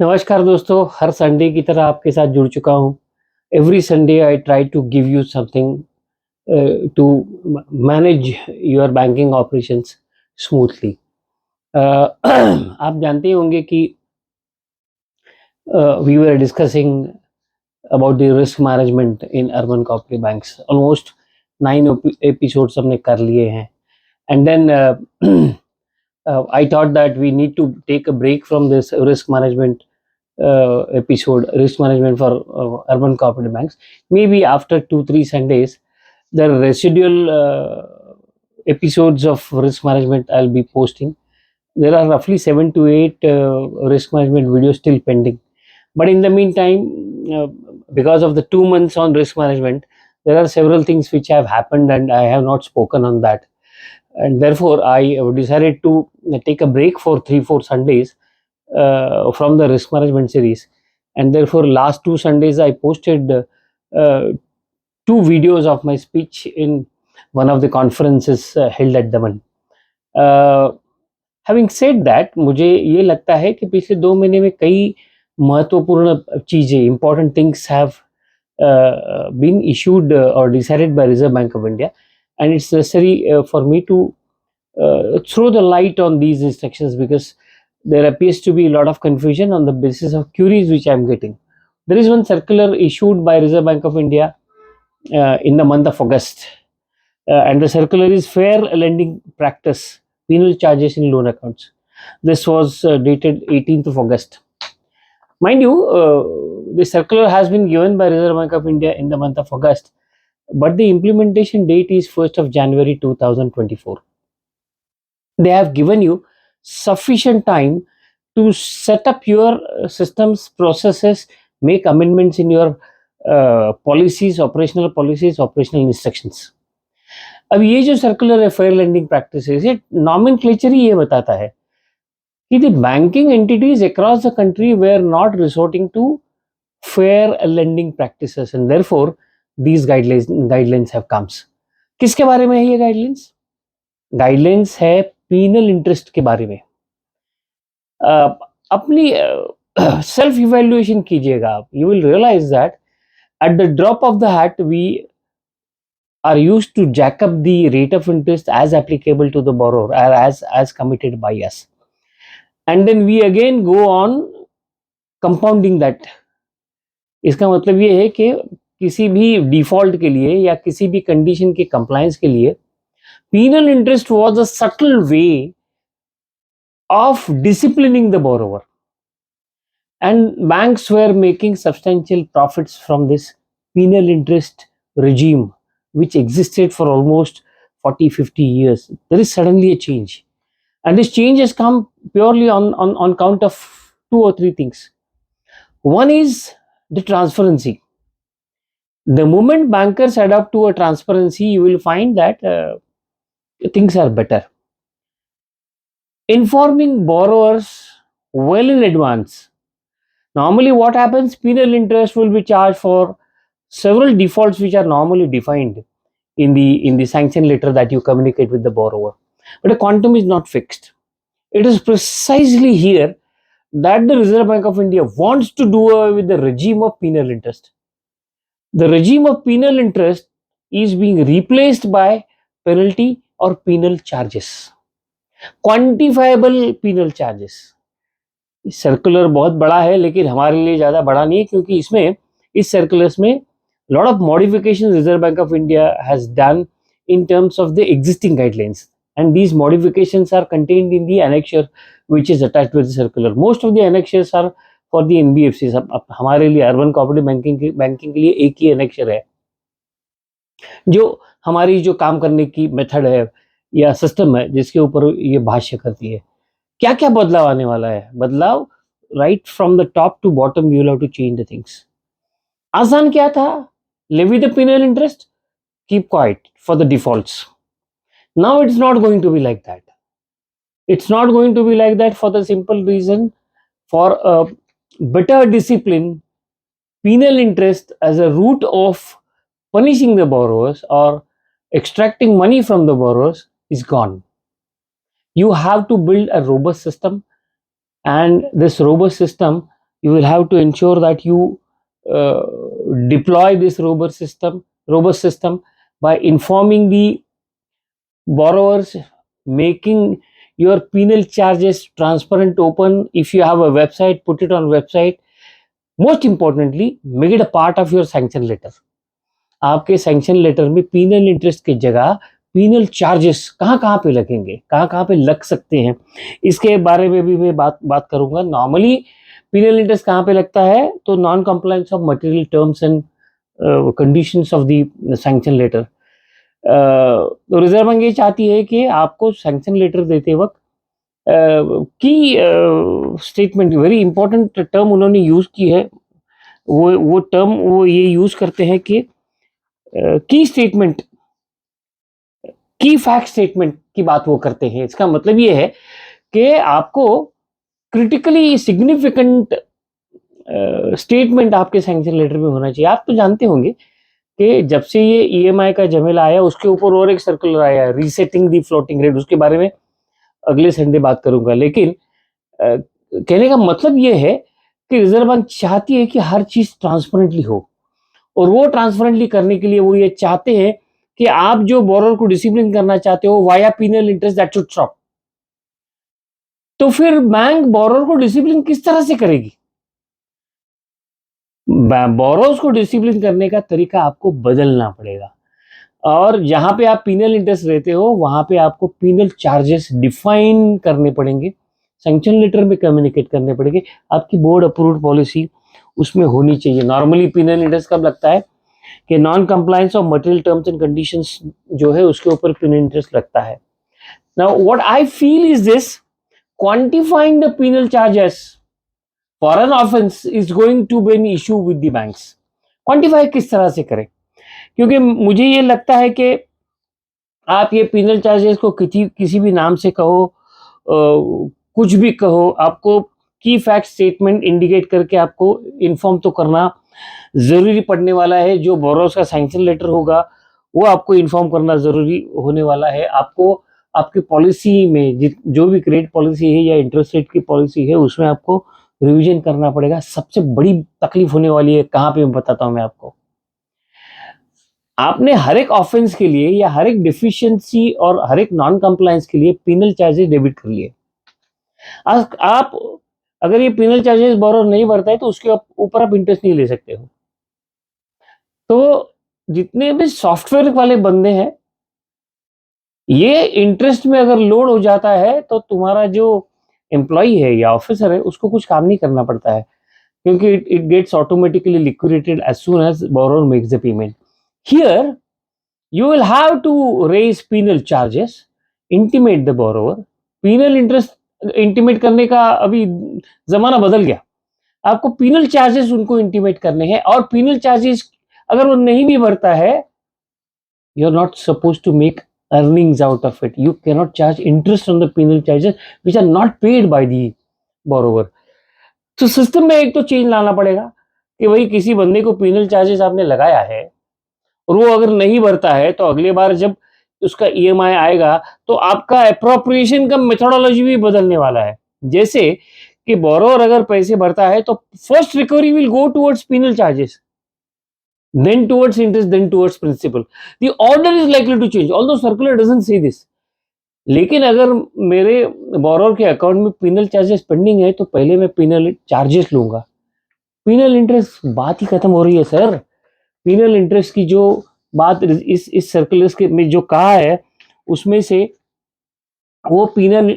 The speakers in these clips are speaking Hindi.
नमस्कार दोस्तों, हर संडे की तरह आपके साथ जुड़ चुका हूँ। Every Sunday I try to give you something to manage your banking operations smoothly. आप जानते ही होंगे कि we were discussing about the risk management in urban cooperative banks. Almost 9 episodes हमने कर लिए हैं and then I thought that we need to take a break from this risk management episode, risk management for urban cooperative banks. Maybe after 2-3 Sundays, the residual episodes of risk management I'll be posting. There are roughly 7 to 8 risk management videos still pending. But in the meantime, because of the 2 months on risk management, there are several things which have happened and I have not spoken on that. And therefore, I decided to take a break for 3-4 Sundays from the risk management series. And therefore, last 2 Sundays I posted two videos of my speech in one of the conferences held at Daman. Having said that, मुझे ये लगता है कि पिछले 2 महीने में कई महत्वपूर्ण चीज़ें, important things have been issued और decided by Reserve Bank of India, and it's necessary for me to throw the light on these instructions because there appears to be a lot of confusion on the basis of queries which I'm getting. There is one circular issued by Reserve Bank of India in the month of August, and the circular is Fair Lending Practice, Penal Charges in Loan Accounts. This was dated 18th of August. Mind you, the circular has been given by Reserve Bank of India in the month of August, but the implementation date is 1st of January 2024. They have given you sufficient time to set up your systems, processes, make amendments in your policies, operational instructions. अब ये जो सर्कुलर है फेयर लेंडिंग प्रैक्टिसेस, ये नॉमेनक्लेचर ही ये बताता है कि the banking entities across the country were not resorting to fair lending practices and therefore these guidelines have comes. किसके बारे में है ये गाइडलाइंस? गाइडलाइंस है पीनल इंटरेस्ट के बारे में. अपनी सेल्फ इवैल्यूएशन कीजिएगा आप. You will realise that at the drop of the hat we are used to jack up the rate of interest as applicable to the borrower or as committed by us, and then we again go on compounding that. इसका मतलब ये है कि किसी भी डिफॉल्ट के लिए या किसी भी कंडीशन के कंप्लायंस के लिए penal interest was a subtle way of disciplining the borrower, and banks were making substantial profits from this penal interest regime which existed for almost 40-50 years. There is suddenly a change, and this change has come purely on count of 2 or 3 things. One is the transparency. The moment bankers adapt to a transparency, you will find that things are better. Informing borrowers well in advance. Normally what happens, penal interest will be charged for several defaults which are normally defined in the sanction letter that you communicate with the borrower, but the quantum is not fixed. It is precisely here that the Reserve Bank of India wants to do away with the regime of penal interest. The regime of penal interest is being replaced by penalty or penal charges, quantifiable penal charges. Circular बहुत बड़ा है लेकिन हमारे लिए ज़्यादा बड़ा नहीं है, क्योंकि इसमें इस सर्कुलर्स में lot of modifications Reserve Bank of India has done in terms of the existing guidelines, and these modifications are contained in the annexure which is attached with the circular. Most of the annexures are for the NBFCs. अब हमारे लिए अर्बन कोऑपरेटिव बैंकिंग के लिए एक ही annexure है जो हमारी जो काम करने की मेथड है या सिस्टम है जिसके ऊपर ये भाष्य करती है. क्या क्या बदलाव आने वाला है? बदलाव right from the top to bottom, you will have to change the things. आसान क्या था? Levy the penal interest, keep quiet for the defaults. Now it's not going to be like that. It's not going to be like that for the simple reason, for a better discipline, penal interest as a route of punishing the borrowers or extracting money from the borrowers is gone. You have to build a robust system, and this robust system You will have to ensure that you deploy this robust system by informing the borrowers, making your penal charges transparent, open. If you have a website, put it on website. Most importantly, make it a part of your sanction letter. आपके सैंक्शन लेटर में पीनल इंटरेस्ट की जगह पीनल चार्जेस कहाँ पे लगेंगे, कहाँ पे लग सकते हैं, इसके बारे में भी मैं बात करूंगा. नॉर्मली पीनल इंटरेस्ट कहाँ पे लगता है, तो non compliance of material terms and conditions of the sanction letter. तो रिजर्व बैंक ये चाहती है कि आपको सैंक्शन लेटर देते वक्त की स्टेटमेंट, वेरी इंपॉर्टेंट टर्म उन्होंने यूज की है, वो टर्म वो ये यूज करते हैं कि की स्टेटमेंट, की फैक्ट स्टेटमेंट की बात वो करते हैं. इसका मतलब ये है कि आपको क्रिटिकली सिग्निफिकेंट स्टेटमेंट आपके सैंक्शन लेटर में होना चाहिए. आप तो जानते होंगे कि जब से ये ईएमआई का झमेला आया, उसके ऊपर और एक सर्कुलर आया, रीसेटिंग दी फ्लोटिंग रेट. उसके बारे में अगले संडे बात करूंगा. लेकिन कहने का मतलब ये है कि रिजर्व बैंक चाहती है कि हर चीज ट्रांसपेरेंटली हो, और वो ट्रांसपेरेंटली करने के लिए वो ये चाहते हैं कि आप जो बोरोर को डिसिप्लिन करना चाहते हो via penal interest that should stop. तो फिर बैंक बोरोर को डिसिप्लिन किस तरह से करेगी? बोरोर्स को डिसिप्लिन करने का तरीका आपको बदलना पड़ेगा, और जहां पे आप पीनल इंटरेस्ट रहते हो वहां पे आपको पीनल चार्जेस डिफाइन करने पड़ेंगे, सैंक्शन लेटर में कम्युनिकेट करने पड़ेंगे. आपकी बोर्ड अप्रूव्ड पॉलिसी उसमें होनी चाहिए. नॉर्मली पीनल इंटरेस्ट कब लगता है कि non compliance of material terms and conditions जो है उसके ऊपर पीनल इंटरेस्ट लगता है. Now what I feel is this, quantifying the penal charges for an offence is going to be an issue with the banks. Quantify किस तरह से करें? क्योंकि मुझे ये लगता है कि आप ये पीनल चार्जेस को किसी भी नाम से कहो, कुछ भी कहो, आपको की फैक्ट स्टेटमेंट इंडिकेट करके आपको इन्फॉर्म तो करना जरूरी पड़ने वाला है. जो बोरोस का सैंक्शन लेटर होगा वो आपको इन्फॉर्म करना जरूरी होने वाला है. आपको आपकी पॉलिसी में जो भी क्रेडिट पॉलिसी है या इंटरेस्ट रेट की पॉलिसी है उसमें आपको रिवीजन करना पड़ेगा. सबसे बड़ी तकलीफ होने वाली है कहाँ पे, मैं बताता हूँ मैं आपको. आपने हर एक ऑफेंस के लिए या हर एक डिफिशियंसी और हर एक नॉन कंप्लायंस के लिए पीनल चार्जेस डेबिट कर लिए. आप अगर ये पीनल चार्जेस बोरोर नहीं भरता है तो उसके ऊपर आप इंटरेस्ट नहीं ले सकते हो. तो जितने भी सॉफ्टवेयर वाले बंदे हैं, ये इंटरेस्ट में अगर लोड हो जाता है तो तुम्हारा जो एम्प्लॉय है या ऑफिसर है उसको कुछ काम नहीं करना पड़ता है, क्योंकि it gets automatically liquidated as soon as borrower makes the payment. Here you will have to raise penal charges, intimate the borrower. penal interest intimate करने का अभी जमाना बदल गया. आपको penal charges उनको intimate करने हैं, और penal charges अगर वो नहीं भी भरता है, you are not supposed to make earnings out of it. You cannot charge interest on the penal charges which are not paid by the borrower. तो सिस्टम में एक तो चेंज लाना पड़ेगा कि भाई किसी बंदे को penal charges आपने लगाया है और वो अगर नहीं भरता है तो अगली बार जब उसका ईएमआई आएगा तो आपका एप्रोप्रिएशन का मेथोडोलॉजी भी बदलने वाला है. जैसे कि बोरोवर अगर पैसे भरता है तो first recovery will go towards penal charges, then towards interest, then towards principal. The order is likely to change, although circular doesn't say this. लेकिन अगर मेरे बोरोवर के अकाउंट में पीनल चार्जेस पेंडिंग है तो पहले मैं पीनल चार्जेस लूंगा. पीनल इंटरेस्ट बात ही खत्म हो रही है सर. पीनल इंटरेस्ट की जो बात इस सर्कुलर्स के में जो कहा है उसमें से वो पीनल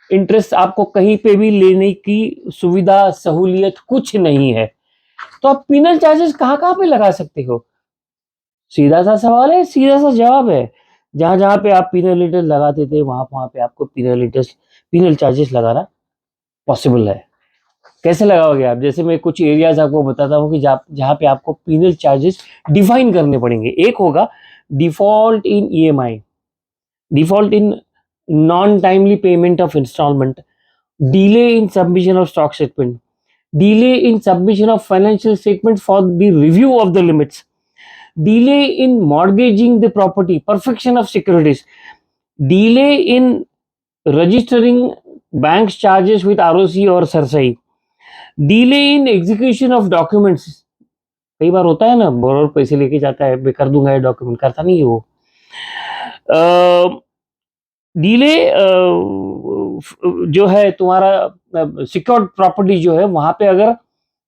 इंटरेस्ट आपको कहीं पे भी लेने की सुविधा सहूलियत कुछ नहीं है. तो आप पीनल चार्जेस कहाँ पे लगा सकते हो? सीधा सा सवाल है, सीधा सा जवाब है. जहां जहां पे आप पीनल इंटरेस्ट लगाते थे वहां पे आपको पीनल चार्जेस लगाना पॉसिबल है. कैसे लगाओगे आप? जैसे मैं कुछ एरियाज आपको बताता हूँ कि जहाँ पे आपको पीनल चार्जेस डिफाइन करने पड़ेंगे. एक होगा default in EMI, default in non timely payment of instalment, delay in submission of stock statement, delay in submission of financial statement for the review of the limits, delay in mortgaging the property, perfection of securities, delay in registering bank charges with ROC और CERSAI, delay in execution of documents, कई बार होता है ना, बोरोर पैसे लेके जाता है, मैं कर दूंगा ये डॉक्यूमेंट, करता नहीं है वो। डिले जो है तुम्हारा सिक्योर्ड प्रॉपर्टी जो है वहां पे अगर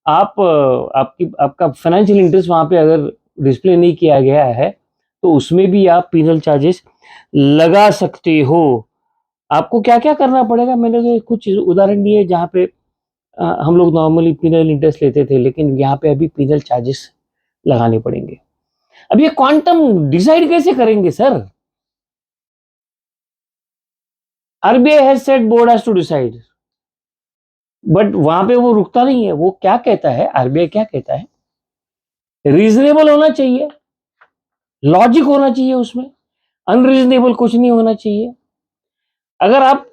आप आपका फाइनेंशियल इंटरेस्ट वहां पे अगर डिस्प्ले नहीं किया गया है तो उसमें भी आप पीनल चार्जेस लगा सकते हो। आपको क्या क्या करना पड़ेगा, मैंने तो कुछ उदाहरण दिए जहाँ पे हम लोग नॉर्मली पीनल इंटरेस्ट लेते थे, लेकिन यहाँ पे अभी पीनल चार्जेस लगाने पड़ेंगे। अब ये क्वांटम डिसाइड कैसे करेंगे sir? RBI has said board has to decide, but वहां पे वो रुकता नहीं है। वो क्या कहता है, आरबीआई क्या कहता है, रीजनेबल होना चाहिए, लॉजिक होना चाहिए उसमें, अनरीजनेबल कुछ नहीं होना चाहिए। अगर आप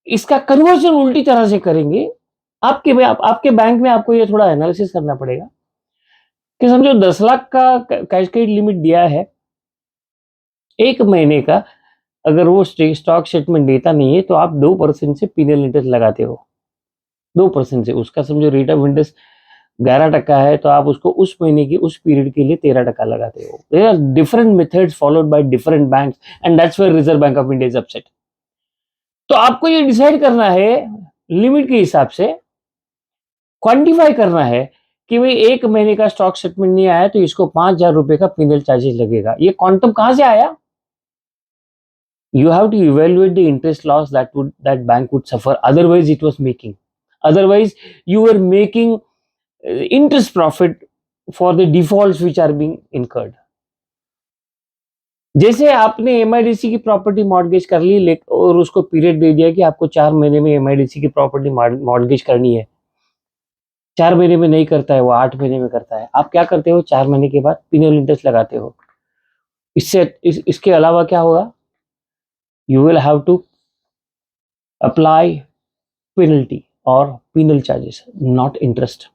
इसका कन्वर्जन उल्टी तरह से करेंगे, आपके बैंक में आपको ये थोड़ा एनालिसिस करना पड़ेगा कि समझो 10 लाख का कैशक्रेडिट लिमिट दिया है, एक महीने का अगर वो स्टॉक स्टेटमेंट देता नहीं है तो आप 2% से पीनल इंटरेस्ट लगाते हो। 2% से उसका समझो रेट ऑफ इंटरेस्ट 11% है, तो आप उसको उस महीने की उस पीरियड के लिए 13% लगाते हो। There are different methods followed by different banks and that's where Reserve Bank of India is upset. तो आपको ये डिसाइड करना है लिमिट के हिसाब से, क्वांटिफाई करना है कि भाई एक महीने का स्टॉक स्टेटमेंट नहीं आया तो इसको 5,000 रुपए का पीनल चार्जेस लगेगा। ये क्वांटम कहां से आया? You have to evaluate the interest loss that bank would suffer, otherwise it was making, otherwise you were making interest profit for the defaults which are being incurred। जैसे आपने एमआईडीसी की प्रॉपर्टी मॉर्गेज कर ली और उसको पीरियड दे दिया कि आपको 4 महीने में एमआईडीसी की प्रॉपर्टी मॉर्गेज करनी है, 4 महीने में नहीं करता है वो, 8 महीने में करता है, आप क्या करते हो, 4 महीने के बाद पिनल इंटरेस्ट लगाते हो। इसके अलावा क्या होगा, you will have to apply penalty और पीनल चार्जेस, नॉट इंटरेस्ट।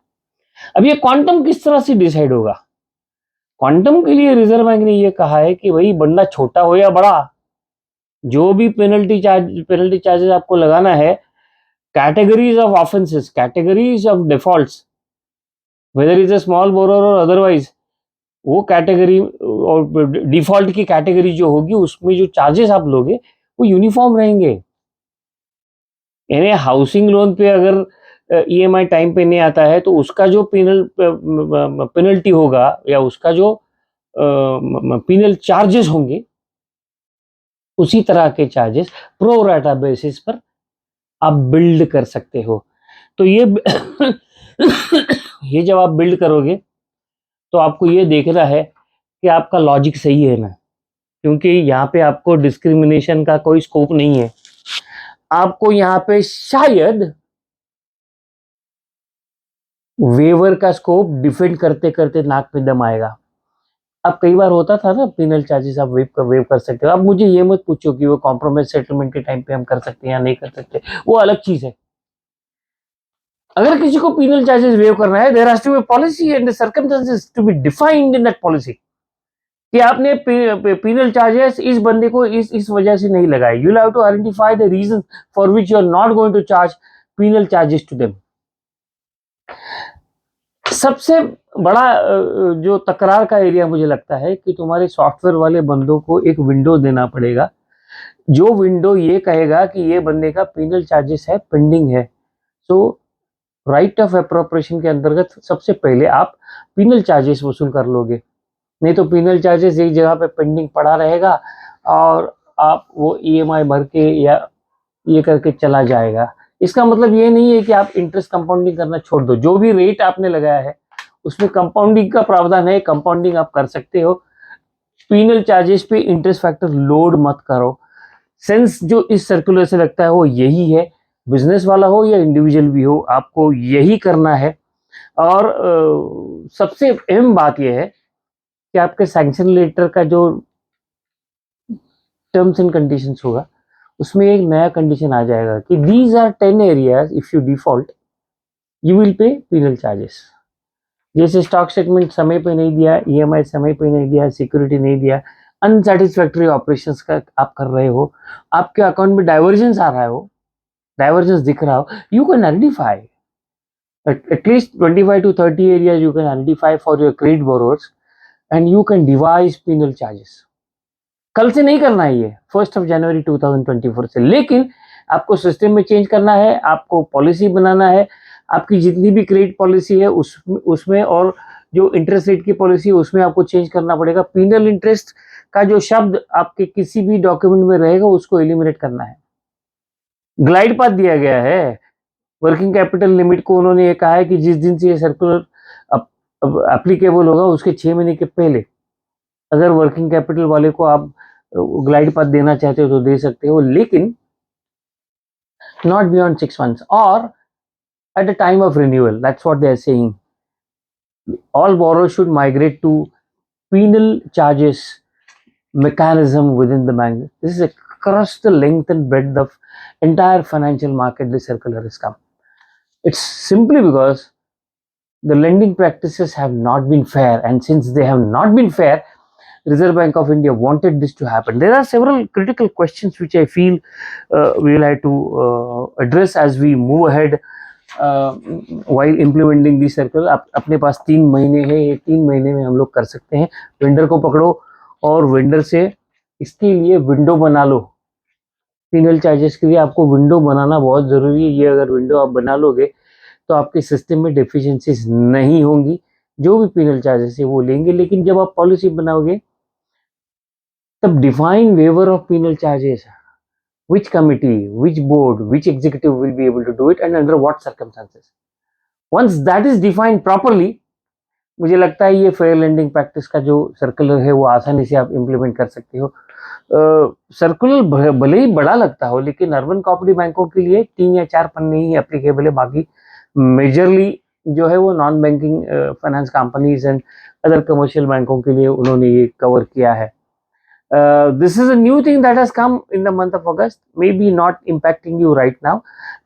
अब ये क्वांटम किस तरह से डिसाइड होगा? क्वांटम के लिए रिजर्व बैंक ने ये कहा है कि भाई बंदा छोटा हो या बड़ा, जो भी पेनल्टी चार्जेस आपको लगाना है, categories of offences, categories of defaults, whether is a small borrower और अदरवाइज, वो कैटेगरी और डिफॉल्ट की कैटेगरी जो होगी उसमें जो चार्जेस आप लोगे वो यूनिफॉर्म रहेंगे। यानी हाउसिंग लोन पे अगर ईएमआई टाइम पे नहीं आता है तो उसका जो पेनल्टी होगा या उसका जो पीनल चार्जेस होंगे, उसी तरह के चार्जेस प्रो राटा बेसिस पर आप बिल्ड कर सकते हो। तो ये ये जब आप बिल्ड करोगे तो आपको ये देखना है कि आपका लॉजिक सही है ना, क्योंकि यहाँ पे आपको डिस्क्रिमिनेशन का कोई स्कोप नहीं है। आपको यहाँ पे शायद वेवर का स्कोप डिफेंड करते करते नाक में दम आएगा। अब कई बार होता था ना, पीनल चार्जेस आप वेव कर सकते हो। अब मुझे ये मत पूछो कि वो कॉम्प्रोमाइज सेटलमेंट के टाइम पे हम कर सकते हैं या नहीं कर सकते, वो अलग चीज है। अगर किसी को पीनल चार्जेस वेव करना है, there has to be policy and the circumstances to be defined in that policy कि आपने पीनल चार्जेस इस बंदे को इस वजह से नहीं लगाए। You have to identify the reason for which you are not going to charge penal charges to them. सबसे बड़ा जो तकरार का एरिया मुझे लगता है कि तुम्हारे सॉफ्टवेयर वाले बंदों को एक विंडो देना पड़ेगा, जो विंडो ये कहेगा कि ये बंदे का पीनल चार्जेस है, पेंडिंग है। सो राइट ऑफ अप्रोप्रिएशन के अंतर्गत सबसे पहले आप पीनल चार्जेस वसूल कर लोगे, नहीं तो पीनल चार्जेस एक जगह पे पेंडिंग पड़ा रहेगा और आप वो ईएमआई भर के या ये करके चला जाएगा। इसका मतलब ये नहीं है कि आप इंटरेस्ट कंपाउंडिंग करना छोड़ दो, जो भी रेट आपने लगाया है उसमें कंपाउंडिंग का प्रावधान है, कंपाउंडिंग आप कर सकते हो। पीनल चार्जेस पे इंटरेस्ट फैक्टर लोड मत करो। सेंस जो इस सर्कुलर से लगता है वो यही है, बिजनेस वाला हो या इंडिविजुअल भी हो, आपको यही करना है। और सबसे अहम बात यह है कि आपके सैंक्शन लेटर का जो टर्म्स एंड कंडीशंस होगा उसमें एक नया कंडीशन आ जाएगा कि these are 10 areas if you default you will pay penal charges. जैसे स्टॉक स्टेटमेंट समय पे नहीं दिया, ईएमआई समय पे नहीं दिया, सिक्योरिटी नहीं दिया, अनसेटिस्फैक्टरी ऑपरेशंस का आप कर रहे हो, आपके अकाउंट में डाइवर्जेंस आ रहा है, हो डाइवर्जेंस दिख रहा हो, you can identify At least 25 to 30 areas you can identify for your credit borrowers and you can devise penal charges. कल से नहीं करना है ये 1 जनवरी 2024 से, लेकिन आपको सिस्टम में चेंज करना है, आपको पॉलिसी बनाना है, आपकी जितनी भी क्रेडिट पॉलिसी है उसमें और जो इंटरेस्ट रेट की पॉलिसी है उसमें आपको चेंज करना पड़ेगा। पीनल इंटरेस्ट का जो शब्द आपके किसी भी डॉक्यूमेंट में रहेगा उसको एलिमिनेट करना है। ग्लाइड पाथ दिया गया है वर्किंग कैपिटल लिमिट को। उन्होंने ये कहा है कि जिस दिन से ये सर्कुलर एप्लीकेबल होगा उसके 6 महीने के पहले अगर वर्किंग कैपिटल वाले को आप ग्लाइड पाथ देना चाहते हो तो दे सकते हो, लेकिन not beyond 6 months or at the time of renewal. That's what they are saying. All borrowers should migrate to penal charges mechanism within the bank. This is across the length and breadth of entire financial market. This circular has come. It's simply because the lending practices have not been fair, and since they have not been fair, Reserve Bank of India wanted this to happen. There are several critical questions which I feel we will have to address as we move ahead while implementing this circular. अपने पास 3 महीने हैं, ये 3 महीने में हम लोग कर सकते हैं। वेंडर को पकड़ो और वेंडर से इसके लिए विंडो बना लो। पीनल चार्जेस के लिए आपको विंडो बनाना बहुत ज़रूरी है। ये अगर विंडो आप बना लोगे तो आपके सिस्टम में डेफिशिएंसीज नहीं होंगी, जो भी पीनल चार्जेस है वो लेंगे। लेकिन जब आप पॉलिसी बनाओगे तब define waiver of penal charges, which committee, which board, which executive will be able to do it and under what circumstances. Once that is defined properly, मुझे लगता है ये फेयर लेंडिंग प्रैक्टिस का जो सर्कुलर है वो आसानी से आप इम्प्लीमेंट कर सकते हो। सर्कुलर भले ही बड़ा लगता हो, लेकिन अर्बन कोऑपरेटिव बैंकों के लिए 3 या 4 पन्ने ही एप्लीकेबल है। बाकी मेजरली जो है वो non banking finance companies and other commercial बैंकों के लिए उन्होंने ये कवर किया है। This is a new thing that has come in the month of August, maybe not impacting you right now,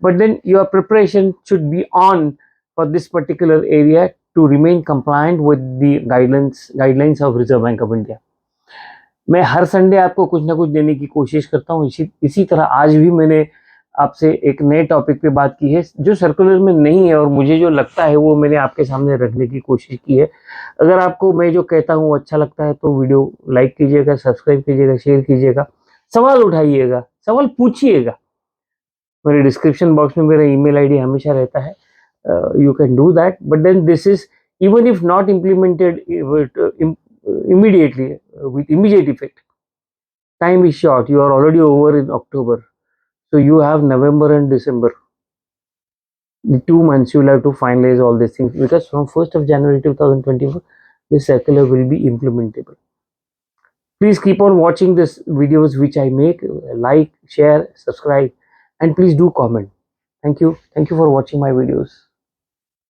but then your preparation should be on for this particular area to remain compliant with the guidelines of Reserve Bank of India. मैं हर संडे आपको कुछ ना कुछ देने की कोशिश करता हूँ। इसी तरह आज भी मैंने आपसे एक नए टॉपिक पे बात की है जो सर्कुलर में नहीं है और मुझे जो लगता है वो मैंने आपके सामने रखने की कोशिश की है। अगर आपको मैं जो कहता हूँ अच्छा लगता है तो वीडियो लाइक कीजिएगा, सब्सक्राइब कीजिएगा, शेयर कीजिएगा, सवाल उठाइएगा, सवाल पूछिएगा। मेरे डिस्क्रिप्शन बॉक्स में मेरा ईमेल आईडी हमेशा रहता है, you can do that. But then this is even if not implemented immediately with immediate effect, time is short. You are already over in October, so you have November and December, the 2 months you will have to finalize all these things, because from 1st of January 2024 this circular will be implementable. Please keep on watching this videos which I make. Like, share, subscribe, and please do comment. Thank you for watching my videos.